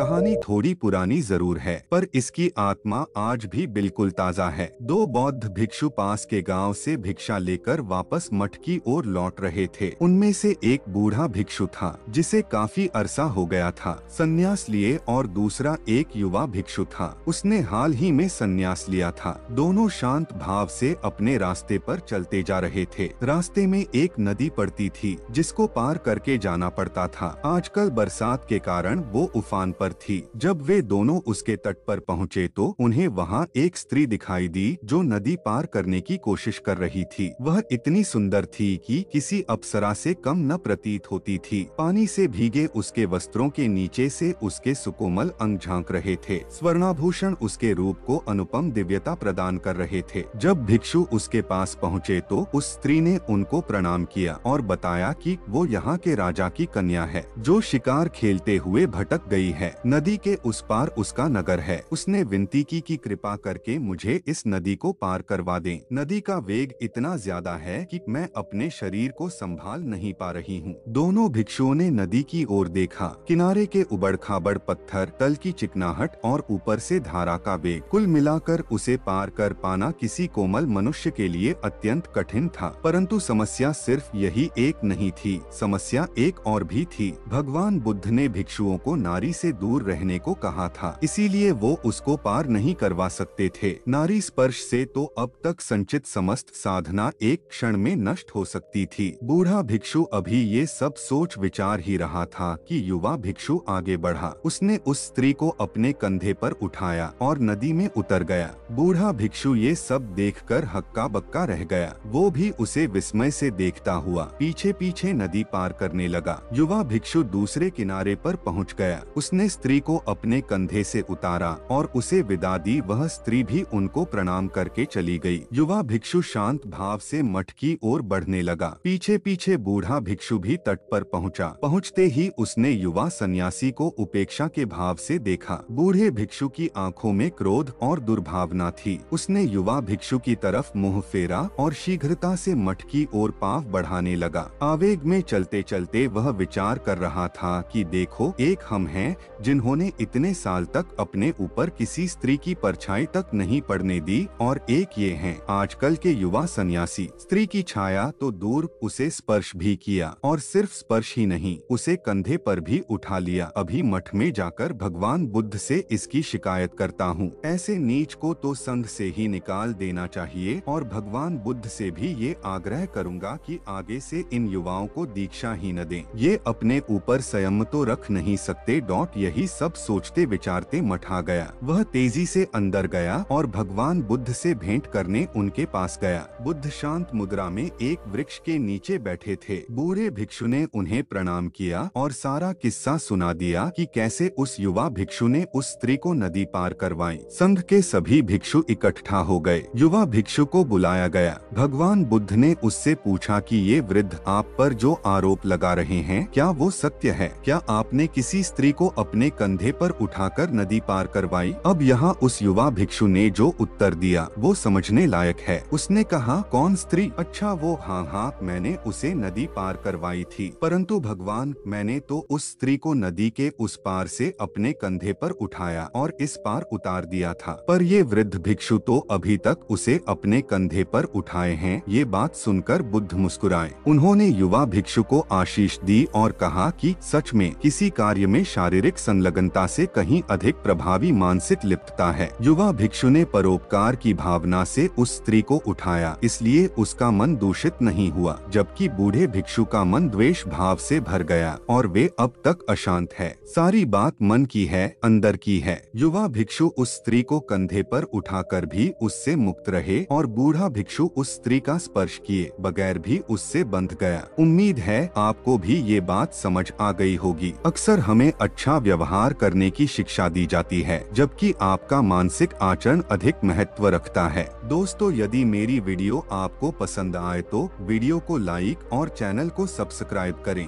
कहानी थोड़ी पुरानी जरूर है, पर इसकी आत्मा आज भी बिल्कुल ताजा है। दो बौद्ध भिक्षु पास के गांव से भिक्षा लेकर वापस मठ की ओर लौट रहे थे। उनमें से एक बूढ़ा भिक्षु था जिसे काफी अरसा हो गया था संन्यास लिए, और दूसरा एक युवा भिक्षु था, उसने हाल ही में संन्यास लिया था। दोनों शांत भाव से अपने रास्ते पर चलते जा रहे थे। रास्ते में एक नदी पड़ती थी जिसको पार करके जाना पड़ता था। आजकल बरसात के कारण वो उफान पर थी। जब वे दोनों उसके तट पर पहुँचे तो उन्हें वहाँ एक स्त्री दिखाई दी जो नदी पार करने की कोशिश कर रही थी। वह इतनी सुंदर थी कि किसी अप्सरा से कम न प्रतीत होती थी। पानी से भीगे उसके वस्त्रों के नीचे से उसके सुकोमल अंग झांक रहे थे। स्वर्णाभूषण उसके रूप को अनुपम दिव्यता प्रदान कर रहे थे। जब भिक्षु उसके पास पहुँचे तो उस स्त्री ने उनको प्रणाम किया और बताया कि वो यहाँ के राजा की कन्या है जो शिकार खेलते हुए भटक गई है। नदी के उस पार उसका नगर है। उसने विनती की कि कृपा करके मुझे इस नदी को पार करवा दें। नदी का वेग इतना ज्यादा है कि मैं अपने शरीर को संभाल नहीं पा रही हूँ। दोनों भिक्षुओं ने नदी की ओर देखा। किनारे के उबड़-खाबड़ पत्थर, तल की चिकनाहट और ऊपर से धारा का वेग, कुल मिलाकर उसे पार कर पाना किसी कोमल मनुष्य के लिए अत्यंत कठिन था। परंतु समस्या सिर्फ यही एक नहीं थी, समस्या एक और भी थी। भगवान बुद्ध ने भिक्षुओं को नारी से दूर रहने को कहा था, इसीलिए वो उसको पार नहीं करवा सकते थे। नारी स्पर्श से तो अब तक संचित समस्त साधना एक क्षण में नष्ट हो सकती थी। बूढ़ा भिक्षु अभी ये सब सोच विचार ही रहा था कि युवा भिक्षु आगे बढ़ा। उसने उस स्त्री को अपने कंधे पर उठाया और नदी में उतर गया। बूढ़ा भिक्षु ये सब देखकर हक्का बक्का रह गया। वो भी उसे विस्मय से देखता हुआ पीछे पीछे नदी पार करने लगा। युवा भिक्षु दूसरे किनारे पर पहुंच गया। उसने स्त्री को अपने कंधे से उतारा और उसे विदा दी। वह स्त्री भी उनको प्रणाम करके चली गई। युवा भिक्षु शांत भाव से मठ की ओर बढ़ने लगा। पीछे पीछे बूढ़ा भिक्षु भी तट पर पहुंचा। पहुंचते ही उसने युवा सन्यासी को उपेक्षा के भाव से देखा। बूढ़े भिक्षु की आंखों में क्रोध और दुर्भावना थी। उसने युवा भिक्षु की तरफ मुंह फेरा और शीघ्रता से मठ की ओर पांव बढ़ाने लगा। आवेग में चलते चलते वह विचार कर रहा था कि देखो, एक हम हैं जिन्होंने इतने साल तक अपने ऊपर किसी स्त्री की परछाई तक नहीं पड़ने दी, और एक ये हैं आजकल के युवा सन्यासी। स्त्री की छाया तो दूर, उसे स्पर्श भी किया, और सिर्फ स्पर्श ही नहीं, उसे कंधे पर भी उठा लिया। अभी मठ में जाकर भगवान बुद्ध से इसकी शिकायत करता हूँ। ऐसे नीच को तो संघ से ही निकाल देना चाहिए, और भगवान बुद्ध से भी ये आग्रह करूँगा कि आगे से इन युवाओं को दीक्षा ही न दें। ये अपने ऊपर संयम तो रख नहीं सकते। यही सब सोचते विचारते मठ आ गया। वह तेजी से अंदर गया और भगवान बुद्ध से भेंट करने उनके पास गया। बुद्ध शांत मुद्रा में एक वृक्ष के नीचे बैठे थे। बूढ़े भिक्षु ने उन्हें प्रणाम किया और सारा किस्सा सुना दिया कि कैसे उस युवा भिक्षु ने उस स्त्री को नदी पार करवाई। संघ के सभी भिक्षु इकट्ठा हो गए। युवा भिक्षु को बुलाया गया। भगवान बुद्ध ने उससे पूछा कि ये वृद्ध आप पर जो आरोप लगा रहे हैं, क्या वो सत्य है? क्या आपने किसी स्त्री को अपने कंधे पर उठाकर नदी पार करवाई? अब यहाँ उस युवा भिक्षु ने जो उत्तर दिया वो समझने लायक है। उसने कहा, कौन स्त्री? अच्छा वो, हाँ, मैंने उसे नदी पार करवाई थी। परंतु भगवान, मैंने तो उस स्त्री को नदी के उस पार से अपने कंधे पर उठाया और इस पार उतार दिया था। पर ये वृद्ध भिक्षु तो अभी तक उसे अपने कंधे पर उठाए हैं। ये बात सुनकर बुद्ध मुस्कुराए। उन्होंने युवा भिक्षु को आशीष दी और कहा कि सच में किसी कार्य में शारीरिक संलग्नता से कहीं अधिक प्रभावी मानसिक लिप्तता है। युवा भिक्षु ने परोपकार की भावना से उस स्त्री को उठाया, इसलिए उसका मन दूषित नहीं हुआ, जबकि बूढ़े भिक्षु का मन द्वेष भाव से भर गया और वे अब तक अशांत है। सारी बात मन की है, अंदर की है। युवा भिक्षु उस स्त्री को कंधे पर उठाकर भी उससे मुक्त रहे और बूढ़ा भिक्षु उस स्त्री का स्पर्श किए बगैर भी उससे बंध गया। उम्मीद है आपको भी ये बात समझ आ गई होगी। अक्सर हमें अच्छा व्यवहार करने की शिक्षा दी जाती है, जबकि आपका मानसिक आचरण अधिक महत्व रखता है। दोस्तों, यदि मेरी वीडियो आपको पसंद आए तो वीडियो को लाइक और चैनल को सब्सक्राइब करें।